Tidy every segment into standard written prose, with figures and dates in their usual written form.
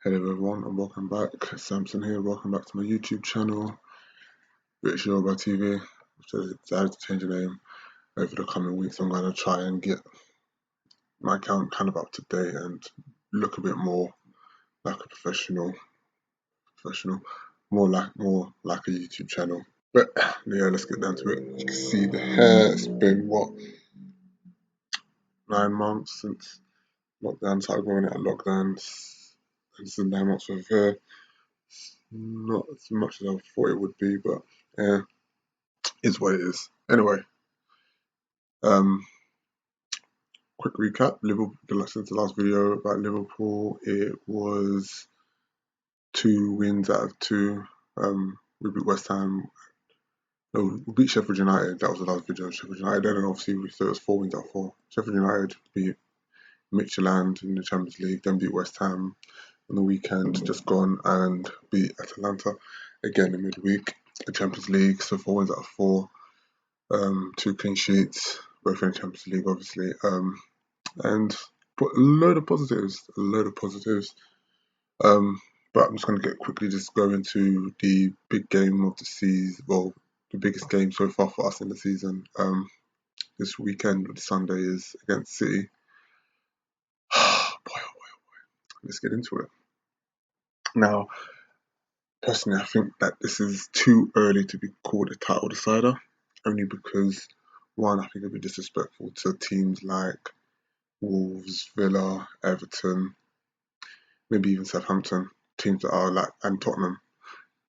Hello everyone and welcome back. Samson here, welcome back to my YouTube channel, British Yoruba TV. I've decided to change the name over the coming weeks. I'm going to try and get my account kind of up to date and look a bit more like a professional, more like a YouTube channel. But yeah, let's get down to it. You can see the hair. It's been 9 months since lockdown started. Going out of lockdowns, and this is 9 months of hair. Not as much as I thought it would be, but yeah, is what it is. Anyway, quick recap. Liverpool. Since the last video about Liverpool, it was 2 wins out of 2. We beat West Ham. No, we beat Sheffield United. That was the last video. Sheffield United. Then obviously so it was 4 wins out of 4. Sheffield United beat Midtjylland in the Champions League. Then beat West Ham on the weekend, just gone, and beat Atalanta again in midweek. The Champions League. So 4 wins out of 4. 2 clean sheets, both in the Champions League, obviously, and a load of positives. But I'm just going to just go into the big game of the season. Well, the biggest game so far for us in the season. This weekend, the Sunday, is against City. Boy. Let's get into it. Now, personally, I think that this is too early to be called a title decider, only because, one, I think it'd be disrespectful to teams like Wolves, Villa, Everton, maybe even Southampton, teams that are and Tottenham,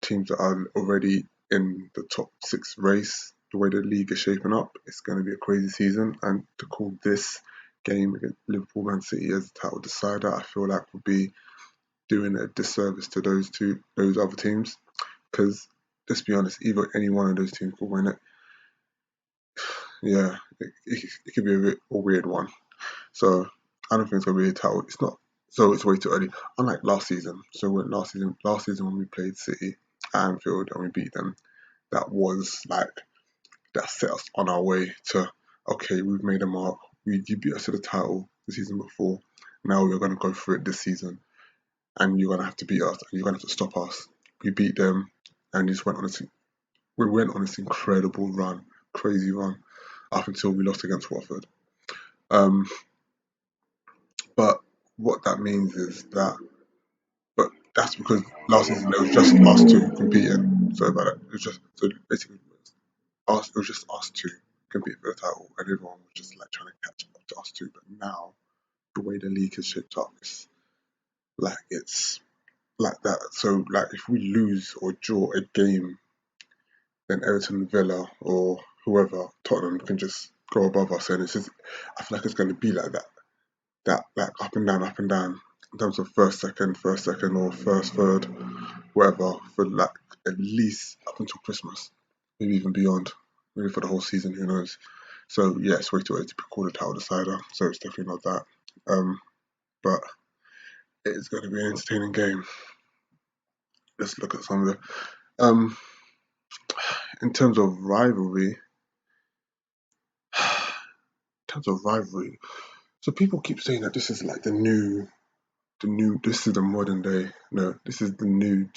teams that are already in the top 6 race. The way the league is shaping up, it's going to be a crazy season, and to call this game against Liverpool Man City as a title decider, I feel like would be doing a disservice to those other teams, because let's be honest, either any one of those teams could win it. Yeah, it could be a weird one. So I don't think it's gonna be a title. It's not. So it's way too early. Unlike last season. So last season when we played City at Anfield and we beat them, that set us on our way to, okay, we've made a mark. You beat us to the title the season before. Now we're gonna go through it this season, and you're gonna have to beat us, and you're gonna have to stop us. We beat them, and we went on this incredible run, crazy run, up until we lost against Watford. But what that means is that, but that's because last season it was just us two competing. Sorry about that. It was just basically it was just us two competing for the title, and everyone was just trying to catch up to us two. But now the way the league is shaped up, it's like that. So if we lose or draw a game, then Everton, Villa, or whoever, Tottenham can just go above us, and I feel like it's going to be like that. That up and down in terms of first, second, or first, third, whatever, for at least up until Christmas, maybe even beyond, maybe for the whole season, who knows. So yeah, it's way too early to be called a title decider, so it's definitely not that. But it's going to be an entertaining game. Let's look at some of the in terms of rivalry. So people keep saying that this is this is the modern day. No, this is the new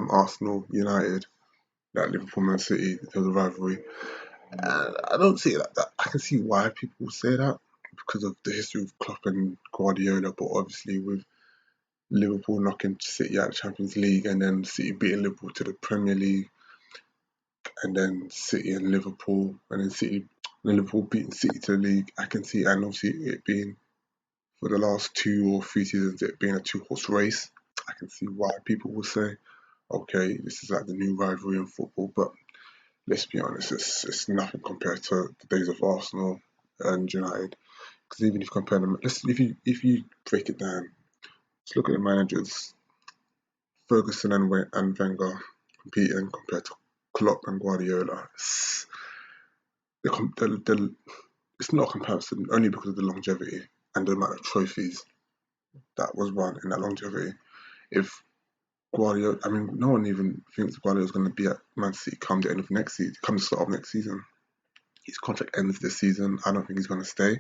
Arsenal United, that Liverpool Man City in terms of rivalry. And I don't see it like that. I can see why people say that because of the history of Klopp and Guardiola, but obviously with Liverpool knocking City out of the Champions League and then City beating Liverpool to the Premier League, and then City and Liverpool, and then Liverpool beating City to the league, I can see, and obviously it being for the last 2 or 3 seasons, it being a 2-horse race. I can see why people will say, okay, this is like the new rivalry in football, but let's be honest, it's nothing compared to the days of Arsenal and United. Because even if you compare them, if you break it down, let's look at the managers, Ferguson and Wenger competing compared to Klopp and Guardiola. It's not a comparison only because of the longevity and the amount of trophies that was won in that longevity. If Guardiola, I mean, no one even thinks Guardiola is going to be at Man City come the end of next season, come the start of next season. His contract ends this season. I don't think he's going to stay.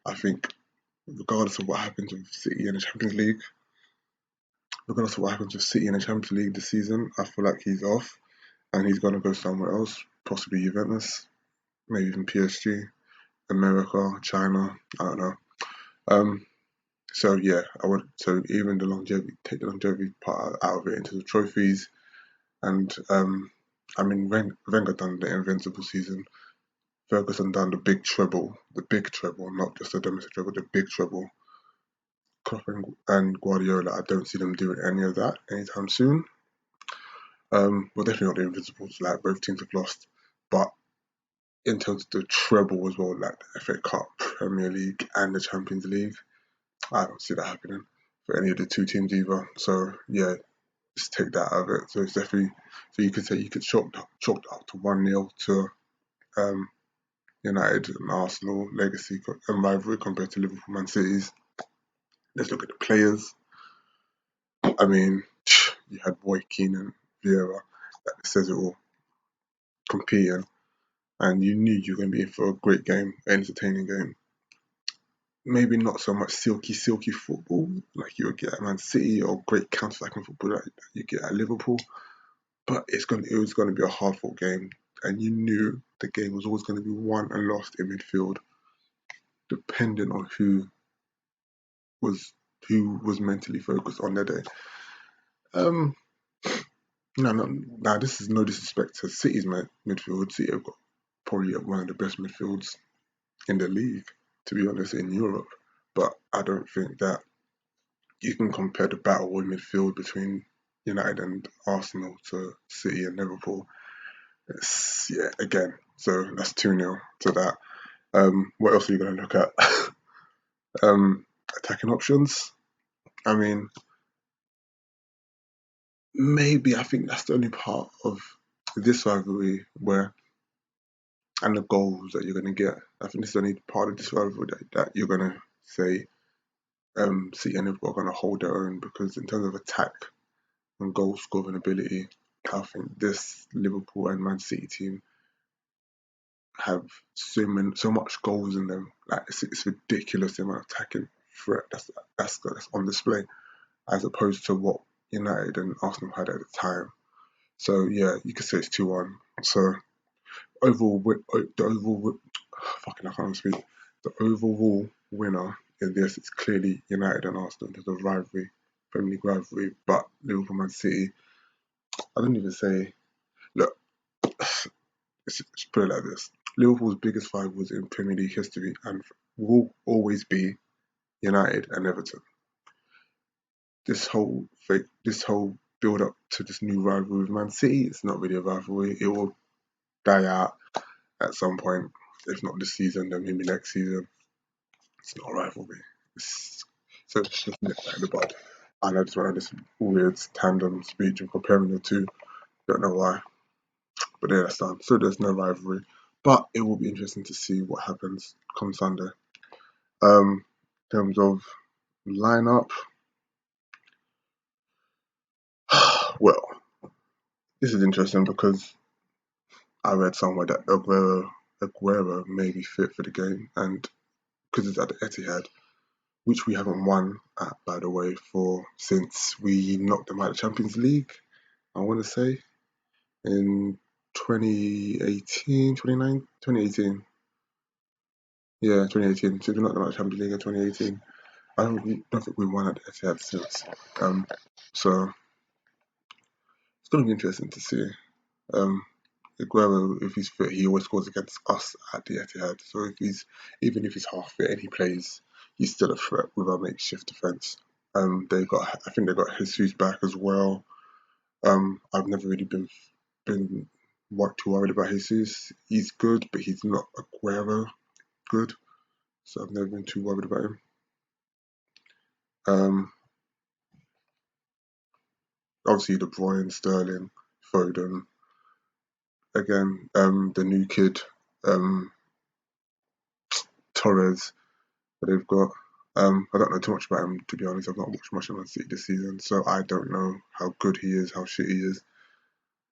I think regardless of what happens with City in the Champions League, regardless of what happens with City in the Champions League this season, I feel like he's off and he's going to go somewhere else, possibly Juventus, maybe even PSG, America, China. I don't know. Um, so yeah, I would. So even the longevity, take the longevity part out of it into the trophies, and I mean, Wenger done the invincible season. Ferguson done the big treble, not just the domestic treble, the big treble. Klopp and Guardiola, I don't see them doing any of that anytime soon. Well, definitely not the Invincibles. Like both teams have lost, but in terms of the treble as well, like the FA Cup, Premier League, and the Champions League, I don't see that happening for any of the two teams either. So yeah, just take that out of it. So it's definitely so you could say you could chalk up to 1-0 to um, United and Arsenal legacy and rivalry compared to Liverpool Man City's. Let's look at the players. I mean, you had Roy Keane and Vieira. That says it all. Competing, and you knew you were going to be in for a great game, entertaining game. Maybe not so much silky football like you would get at Man City or great counter-attacking football like you get at Liverpool, but it was going to be a hard-fought game, and you knew the game was always going to be won and lost in midfield, depending on was who was mentally focused on their day. Um, no, this is no disrespect to City's midfield. City have got probably one of the best midfields in the league, to be honest, in Europe. But I don't think that you can compare the battle in midfield between United and Arsenal to City and Liverpool. Yeah, again. So that's 2-0 to that. What else are you going to look at? um, Attacking options. I mean, maybe I think that's the only part of this rivalry where, and the goals that you're going to get. I think this is the only part of this rivalry that you're going to say City and Liverpool are going to hold their own, because in terms of attack and goal scoring ability, I think this Liverpool and Man City team have so much goals in them. Like it's ridiculous the amount of attacking threat that's on display, as opposed to what United and Arsenal had at the time. So yeah, you could say it's 2-1. So the overall fucking I can't speak. The overall winner in this is clearly United and Arsenal. There's a rivalry, Premier League rivalry, but Liverpool Man City. I don't even say. Look, let's put it like this: Liverpool's biggest rivals in Premier League history, and will always be United and Everton. This whole build up to this new rivalry with Man City, it's not really a rivalry. It will die out at some point. If not this season, then maybe next season. It's not a rivalry. So it's just nip that in the bud. And I just went on this weird tandem speech of comparing the two. Don't know why, but yeah, that's done. So there's no rivalry, but it will be interesting to see what happens come Sunday. In terms of lineup, well, this is interesting because I read somewhere that Aguero may be fit for the game, and because it's at the Etihad, which we haven't won at, by the way, for since we knocked them out of the Champions League. I want to say in 2018, 2018. Yeah, 2018. So we knocked them out of the Champions League in 2018. I don't think we won at the Etihad since. Um, so it's going to be interesting to see. Um, Aguero, if he's fit, he always scores against us at the Etihad. So even if he's half fit and he plays, he's still a threat with our makeshift defense. I think they got Jesus back as well. I've never really been too worried about Jesus. He's good, but he's not Aguero good. So I've never been too worried about him. Um, Obviously De Bruyne, Sterling, Foden. Again, the new kid, um, Torres that they've got. I don't know too much about him, to be honest. I've not watched much of Man City this season, so I don't know how good he is, how shit he is.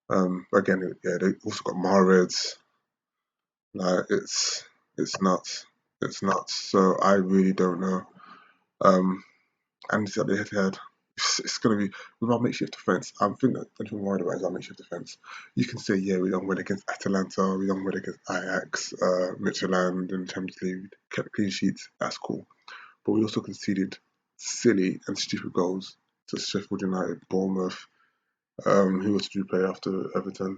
Again, yeah, they also got Mahrez. Like it's nuts. It's nuts. So I really don't know. Um, and it's at the head-to-head. It's going to be with our makeshift defence. I think that the thing I'm worried about is our makeshift defence. You can say, yeah, we done well against Atalanta, we done well against Ajax, Midtjylland, and Champions League, kept clean sheets. That's cool. But we also conceded silly and stupid goals to Sheffield United, Bournemouth. Who else did we play after Everton?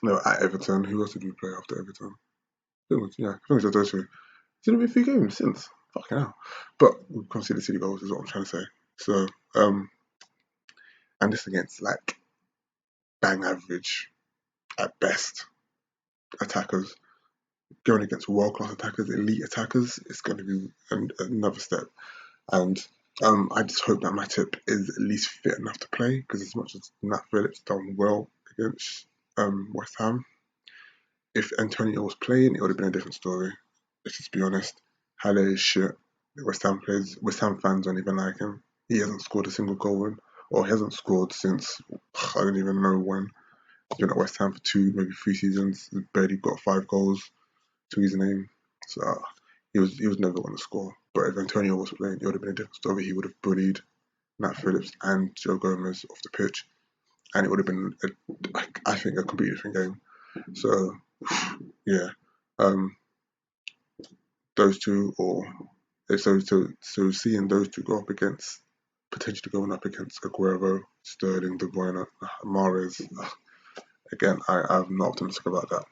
No, at Everton. Who else did we play after Everton? I think it was those two. It's only been 3 games since. Fucking hell. But we conceded silly goals is what I'm trying to say. So, and this against like bang average at best attackers. Going against world class attackers, elite attackers, it's going to be another step. And I just hope that Matip is at least fit enough to play because as much as Nat Phillips done well against West Ham, if Antonio was playing, it would have been a different story. Let's just be honest. Halle is shit. West Ham fans don't even like him. He hasn't scored a single goal or he hasn't scored since I don't even know when. He's been at West Ham for 2, maybe 3 seasons. He's barely got 5 goals to his name. So he was never going to score. But if Antonio was playing, it would have been a different story. He would have bullied Nat Phillips and Joe Gomez off the pitch, and it would have been, I think, a completely different game. So yeah, um, those two, or so seeing those two go up against potentially going up against Aguero, Sterling, De Bruyne, Mahrez. Again, I'm not optimistic about that,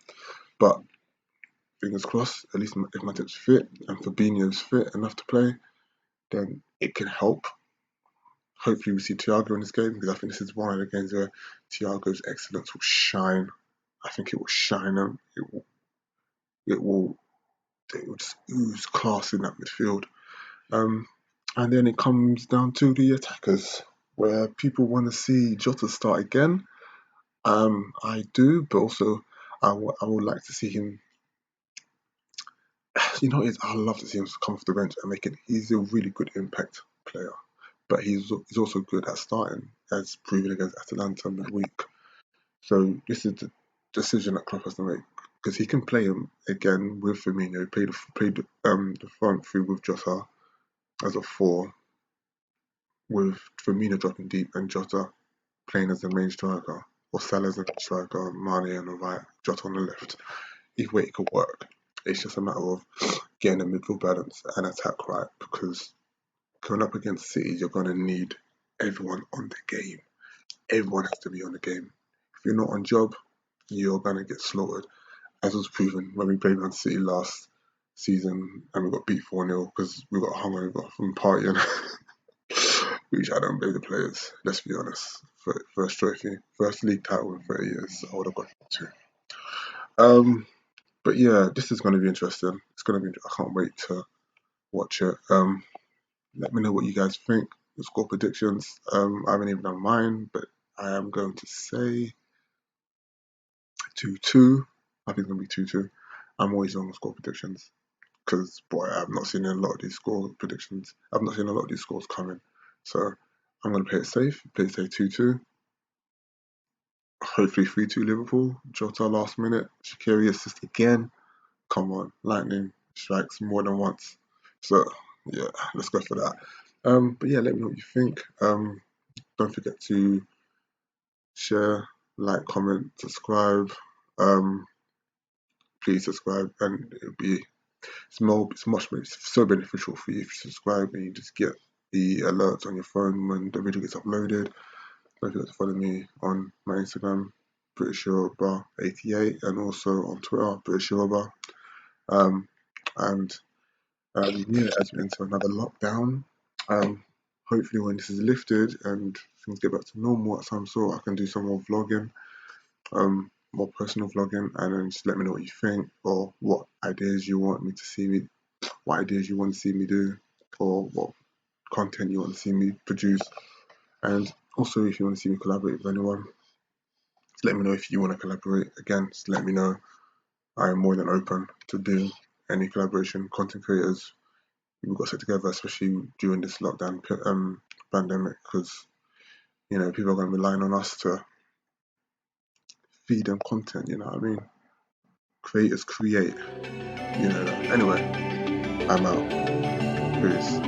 but fingers crossed. At least if Matip's fit and Fabinho's fit enough to play, then it can help. Hopefully, we see Thiago in this game because I think this is one of the games where Thiago's excellence will shine. I think it will shine him. It will. It will just ooze class in that midfield. Um, and then it comes down to the attackers, where people want to see Jota start again. I do, but also I would like to see him. I love to see him come off the bench and make it. He's a really good impact player, but he's also good at starting, as proven against Atalanta midweek. So this is the decision that Klopp has to make because he can play him again with Firmino. He played the front three with Jota as a four, with Firmino dropping deep and Jota playing as the main striker, or Salah as the striker, Mane on the right, Jota on the left. Either way, it could work. It's just a matter of getting the midfield balance and attack right because going up against City, you're going to need everyone on the game. Everyone has to be on the game. If you're not on job, you're going to get slaughtered, as was proven when we played Man City last season and we got beat 4-0 because we got hungover from partying. Which I don't blame the players, let's be honest. First trophy, first league title in 30 years, I would have got two. Um, but yeah, this is going to be interesting. It's going to be, I can't wait to watch it. Let me know what you guys think. The score predictions. I haven't even done mine, but I am going to say 2-2. I think it's going to be 2-2. I'm always on the score predictions because, boy, I've not seen a lot of these score predictions. I've not seen a lot of these scores coming. So I'm going to play it safe, play it safe 2-2. Hopefully 3-2 Liverpool. Jota last minute. Shaqiri assist again. Come on, lightning strikes more than once. So yeah, let's go for that. But yeah, let me know what you think. Don't forget to share, like, comment, subscribe. Um, please subscribe, and it's so beneficial for you if you subscribe and you just get the alerts on your phone when the video gets uploaded. Don't forget to follow me on my Instagram, British Yoruba 88, and also on Twitter, British Yoruba. Um, and yeah, as we enter another lockdown, um, hopefully when this is lifted and things get back to normal at some sort, I can do some more vlogging, more personal vlogging, and then just let me know what you think or what ideas you want me to see me, what ideas you want to see me do, or what content you want to see me produce. And also, if you want to see me collaborate with anyone, just let me know if you want to collaborate. Again, just let me know. I am more than open to do any collaboration. Content creators, we've got to sit together, especially during this lockdown pandemic, because people are going to be relying on us to feed them content. You know what I mean? Creators create. You know that. Anyway, I'm out. Peace.